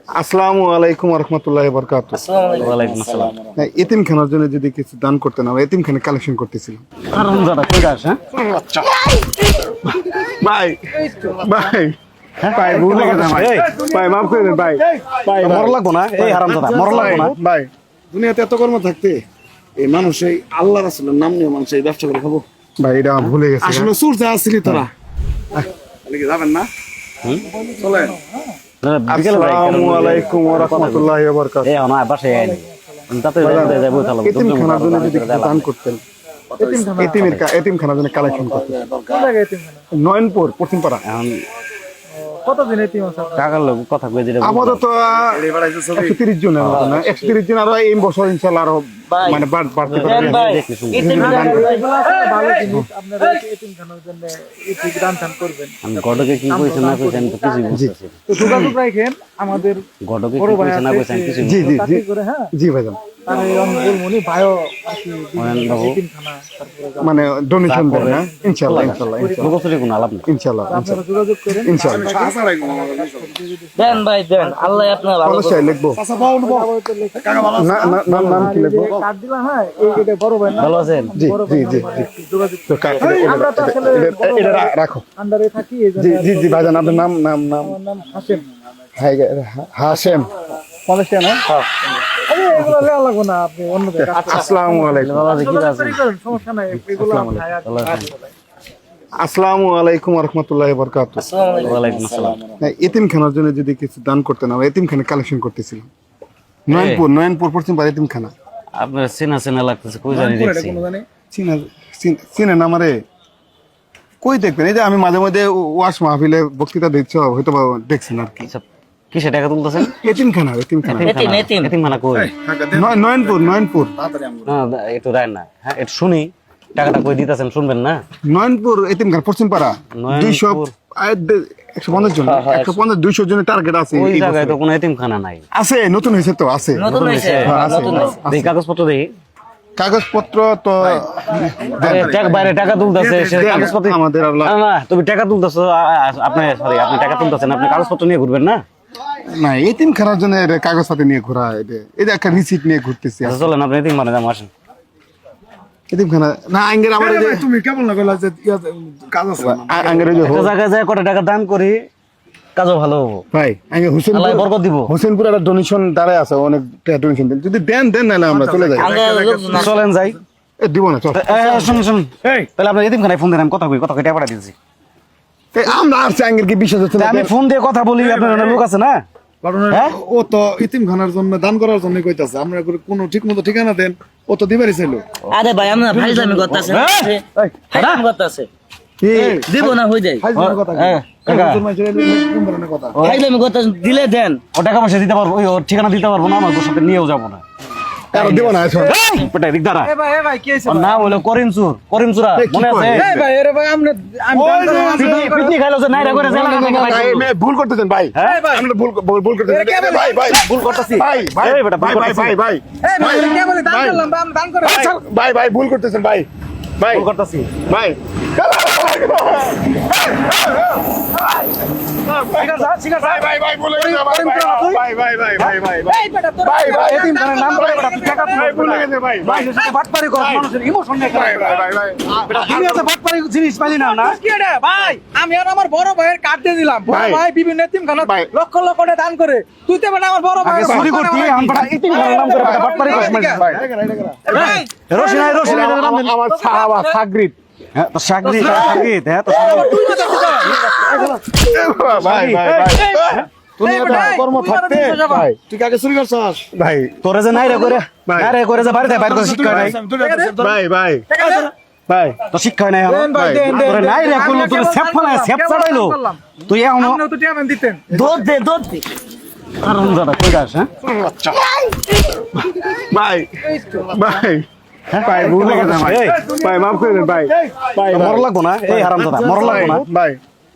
আসসালামু আলাইকুম ওয়া রাহমাতুল্লাহি ওয়া বারাকাতুহু। ওয়ালাইকুম আসসালাম। এতিমখানার জন্য যদি কিছু দান করতেন, আমরা এতিমখানা কালেকশন করতেছিলাম। কারণ দাদা কই যাস? হ্যাঁ ভাই ভাই ভাই ভুল হয়ে গেছে ভাই। ভাই মাফ করে দেন ভাই। ভাই মর লাগবো না, এই হারাম দাদা মর লাগবো না। ভাই দুনিয়াতে এত কর্ম থাকতে এই মানুষ এই আল্লাহ রাসূলের নাম নিয়ে মানুষ এই ব্যবসা করে খাবো। ভাই এটা ভুলে গেছে। আসলে সুর যা আসলি তোরা তাহলে কি যাবেন না? চলেন। বিকেল ভাই আসসালামু আলাইকুম ওয়া রাহমাতুল্লাহি ওয়া বারাকাতুহু। এই না বাসে আইনি তাতে যাবো তাহলে এতিমখানার জন্য যদি কিছু দান করতেন, এতিমখানার জন্য কালেকশন করতেন। নয়নপুর পশ্চিমপাড়া। এখন কতদিন এতিম আছে? টাকার লোক কথা কই দিলে আপাতত 130 জনের মতো না, 130 জন আরো এই বছর ইনশাআল্লাহ আরো মানে বাড়তে পারবে। ভালো জিনিস, আপনারা এতিমখানার জন্য ঠিক দান টান করবেন। আমি গডকে কি কইছ না কইছ আমি তো কিছু বুঝতেছি। তো যোগাযোগ রাখেন আমাদের গডকে কি কইছ না কইছ আমি কিছু জি জি জি করে। হ্যাঁ, জি ভাইজান। তার এই অনবুলমনি ভাইও আছি এতিমখানা, তারপরে মানে ডোনেশন দেন না ইনশাআল্লাহ ইনশাআল্লাহ লোকসরে কোনো আলাপ নেই। ইনশাআল্লাহ আপনারা যোগাযোগ করেন। ইনশাআল্লাহ দেন ভাই দেন, আল্লাহ আপনার ভালো অবশ্যই লিখবো। না না নাম নাম কি লিখবো? কার্ড দিলাম। হ্যাঁ, এটা বড় ভাই না, ভালো আছেন? জি বড় জি ভাই জি নাম্বার একটু যোগাযোগ তো আমরা তো আসলে এটা রাখো। আন্ডারে থাকি, এই জন্য জি জি জি ভাইজান, আপনার নাম নাম নাম আমার নাম হাসেম। হাশেম। কলেজটা না? আরে এগুলো লেয়া লাগবো না, আপনি অন্য জায়গায় আসসালামু আলাইকুম। বাবা কি আছে? করেন, সমস্যা নাই। এগুলো আসসালামু আলাইকুম ওয়া রাহমাতুল্লাহি ওয়া বারাকাতুহু। ওয়ালাইকুম আসসালাম। এতিমখানার জন্য যদি কিছু দান করতেন, আমরা এতিমখানা কালেকশন করতেছিলাম। নয়নপুর পশ্চিমপাড়া এতিমখানা। আপনার চেনা চেনা লাগতেছে, কই জানি দেখছি। চিনেন আমারে? কই দেখবেন? এই যে আমি মাঝে মধ্যে ওয়াশ মাহফিলে বক্তৃতা দিচ্ছি, হয়তো বা দেখছেন আর কি। আচ্ছা কিসে টাকা তুলতেছেন? এতিমখানা এতিমখানা কই? নয়নপুর। না একটু রায় না, হ্যাঁ একটু শুনি। টাকাটা কই দিতেছেন শুনবেন না? নয়নপুর এতিমখানা পশ্চিমপাড়া 150 জন, 200 জনের টার্গেট আছে। ওই জায়গায় তো কোনো এতিমখানা নাই। আছে, নতুন হয়েছে তো, আছে নতুন হয়েছে, হ্যাঁ, আছে, নতুন হয়েছে। আছে। দেখি কাগজপত্র দেখি। কাগজপত্র তো বাইরে টাকা তুলতেছে, সে কাগজপত্র আমাদের না তুমি টাকা তুলতেছো, আপনি সরি আপনি টাকা তুলতেছেন, আপনি কাগজপত্র নিয়ে ঘুরবেন না? না, এতিমখানার জন্য কাগজপাতি নিয়ে ঘোরা, এটা একটা রিসিট নিয়ে ঘুরতেছি। আচ্ছা চলেন আপনি এতিমখানা যাবো, আসেন। এতিমখানা না আঙ্গের আমার তুমি কেমন লাগলো যে কাজ আছে? আঙ্গের একটা জায়গায় যায় কত টাকা দান করি, কাজও ভালো হবো। ভাই আঙ্গে আল্লাহ বরকত দিব। হোসেনপুর একটা ডোনেশন দাঁড়ায় আছে, অনেক ডোনেশন দেন, যদি দেন নাহলে আমরা চলে যাই। চলেন যাই। দিব না, চল। শুনুন শুনুন, তাহলে আপনার এতিমখানায় ফোন দেন, আমি কথা কই, কথা কই টাকা পাঠা দিয়েছি। আমরা আসছি, আঙ্গের কি বিশ্বাস হচ্ছে না? আমি ফোন দিয়ে কথা বলি, আপনার অনেক লোক আছে না? হ্যাঁ? ও তো ইতিমখানার জন্য দান করার জন্য কইতাছে, আমরা কোনো ঠিক মতো ঠিকানা দেন, ও তো দিবারই ছিল। আরে ভাই আমরা ফাইজলামি করতেছে, ফাইজলামি করতেছে, দিব না হয়ে যায়। ফাইজলামি করতেছে, দিলে দেন। ও টাকা পয়সা দিতে পারবো, ওর ঠিকানা দিতে পারবো না, আমার ওর সাথে নিয়েও যাবো না। দিব না, বেটা এদিক দাঁড়া। ভাই কি হইছে? ওর নাম হলো করিমচুর, করিমচুরা মনে আছে? ভাই এরে ভাই আমি পিকনিক খাইলো যে নাইরা করে জেলা ভুল করতেছেন ভাই, আমরা ভুল করতেছেন ভাই, ভুল করতেছি। ভাই এই বেটা ভুল করতেছি। ভাই কে বলে দান করলাম, আমি দান করে ভাই ভুল করতেছেন ভাই, ভুল করতেছি। ভাই ভাই আমি আর আমার বড় ভাইয়ের কার্ড দিয়ে দিলাম। বড় ভাই বিভিন্ন এতিমখানা লক্ষ লক্ষ টাকা দান করে, তুই তো বেটা আমার বড় ভাই চুরি করতি আমরা এতিমখানার নাম করে বেটা বাটপারি করছ ভাই রশি নাই আমার সাহাবা সাগরিত। হ্যাঁ তো সাগরি হ্যাঁ তো ভাই কর্ম থাকতে ভাই তুই কাকে চুরি করছস ভাই? তোরে যে নাইরা করে যে বাড়িতে বাইরে করে শিক্ষা নাই ভাই তো শিক্ষা নাই তোরে নাইরা করলো, তোরে সেফ ফলায় সেফ চড়াইলো, তুই এখনো আপনিও তো টিয়াবেন দিতেন। দুধ দে, দুধ দে। কারণ দাদা কই যাস? হ্যাঁ ভাই ভুল হয়ে গেছে ভাই, মাফ করে দেন ভাই। মর লাগবো না, এই হারাম দাদা মর লাগবো না। ভাই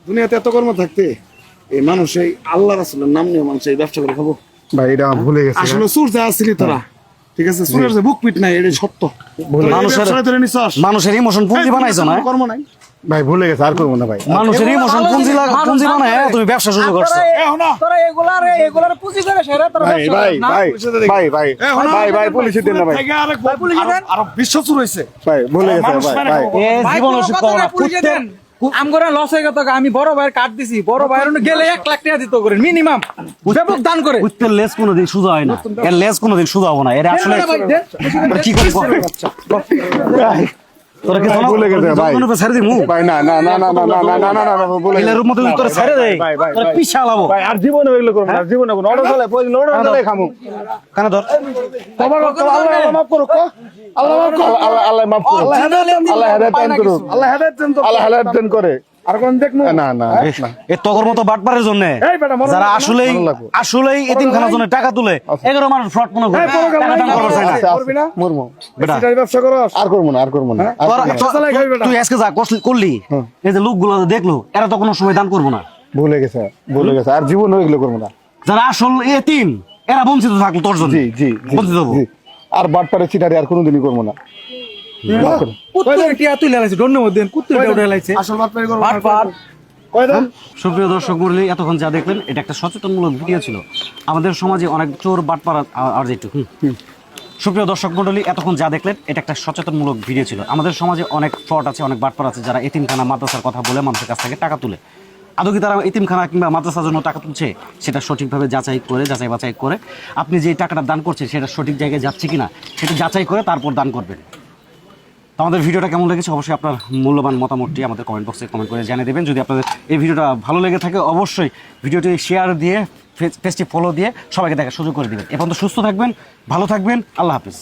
দুনিয়াতে এত কর্ম থাকতে এই মানুষ এই আল্লাহ রাসূলের নাম নিয়ে মানুষ এই ব্যবসা করে খাবো। ভাই এটা ভুলে গেছে। আসলে সুর যা আসলি তোরা, ঠিক আছে, সুরের যে বুক পিট নাই, এটা সত্য। মানুষের ইমোশন পুঁজি বানাইছো না? কর্ম নাই। ভাই ভুলে গেছে আর করবো না ভাই মানুষের ইমোশন পুঁজি বানায় তুমি ব্যবসা শুরু করছো তোরা এগুলার পুঁজি করে সেরা তোরা ভাই ভাই ভাই ভাই ভাই ভাই ভাই পুলিশে দেন না ভাই পুলিশে দেন আর বিশ্ব শুরু হইছে ভাই ভুলে গেছে ভাই ভাই ভাই জীবন কোনো কথা না, পুলিশে দেন আমগরা লস হয়ে গেত আমি বড় ভাইয়ের কার্ড দিছি বড় ভাইয়ের গেলে 1 লাখ টাকা দিতে করে মিনিমাম ফেসবুক দান করে উত্তর লেস কোনোদিন সোজা হয় না এর লেস কোনোদিন সোজা হবে না এর আসলে দেন ভাই, দেন। কি করব তোরা কি জানো ভুলে গেছে ভাই কোন ছেড়ে দিমু ভাই না না না না না না না না না না ভুলে এলের গেছে মধ্যে তোরা ছেড়ে দেই তোরা পিছা লাবো ভাই আর জীবনে হইলো করব না জীবনে কোন অর্ডার চলে পয়সা অর্ডার চলে খামু কানে ধর তোমার আল্লাহ মাফ করুক আল্লাহ মাফ করুক আল্লাহ মাফ করুক আল্লাহ হেদায়েত দান করুক আল্লাহ হেদায়েত দান তো আল্লাহ হেদায়েত দান করে আর কোন দেখমু না না এ তগর মতো বাটপারের জন্য যারা আসলেই এতিমখানার জন্য টাকা তুলে এগারো মানুষ ফ্রড মনে করে টাকা দান করবার চায় না করবি না মরমু বেটা সিটার ব্যবসা করস আর করব না আর করব না তুই আজকে যা করলি এই যে লোকগুলো দেখলো এরা তো কোনো সময় দান করবো না ভুলে গেছে আর জীবনে হইলো করব না যারা আসল এতিম এরা বঞ্চিত থাকলো তোর জন্য জি জি বঞ্চিত হবো জি আর বাটপারে সিটারে আর কোনোদিনই করব না কুত্তুরে টিয়া তুই লাইছে ডন্নের মধ্যে কুত্তুরে উঠে লাইছে আসল বাটপারে করব বাট কয়দান সুপ্রিয় দর্শক মণ্ডলী এতক্ষণ যা দেখলেন এটা একটা সচেতনমূলক ভিডিও ছিল আমাদের সমাজে অনেক চোর বাটপাড়া আর যেটু সুপ্রিয় দর্শক মণ্ডলী এতক্ষণ যা দেখলেন এটা একটা সচেতনমূলক ভিডিও ছিল আমাদের সমাজে অনেক ফ্রড আছে অনেক বাটপাড়া আছে যারা এতিমখানা মাদ্রাসার কথা বলে মানুষের কাছ থেকে টাকা তুলে আদৌ কি তারা এতিমখানা কিংবা মাদ্রাসার জন্য টাকা তুলছে সেটা সঠিকভাবে যাচাই বাছাই করে আপনি যে টাকাটা দান করছেন সেটা সঠিক জায়গায় যাচ্ছে কিনা সেটা যাচাই করে তারপর দান করবেন তো আমাদের ভিডিওটা কেমন লেগেছে অবশ্যই আপনার মূল্যবান মতামতটি আমাদের কমেন্ট বক্সে কমেন্ট করে জানিয়ে দেবেন যদি আপনাদের এই ভিডিওটা ভালো লেগে থাকে অবশ্যই ভিডিওটি শেয়ার দিয়ে পেজটি ফলো দিয়ে সবাইকে দেখার সুযোগ করে দেবেন এ পর্যন্ত সুস্থ থাকবেন ভালো থাকবেন আল্লাহ হাফিজ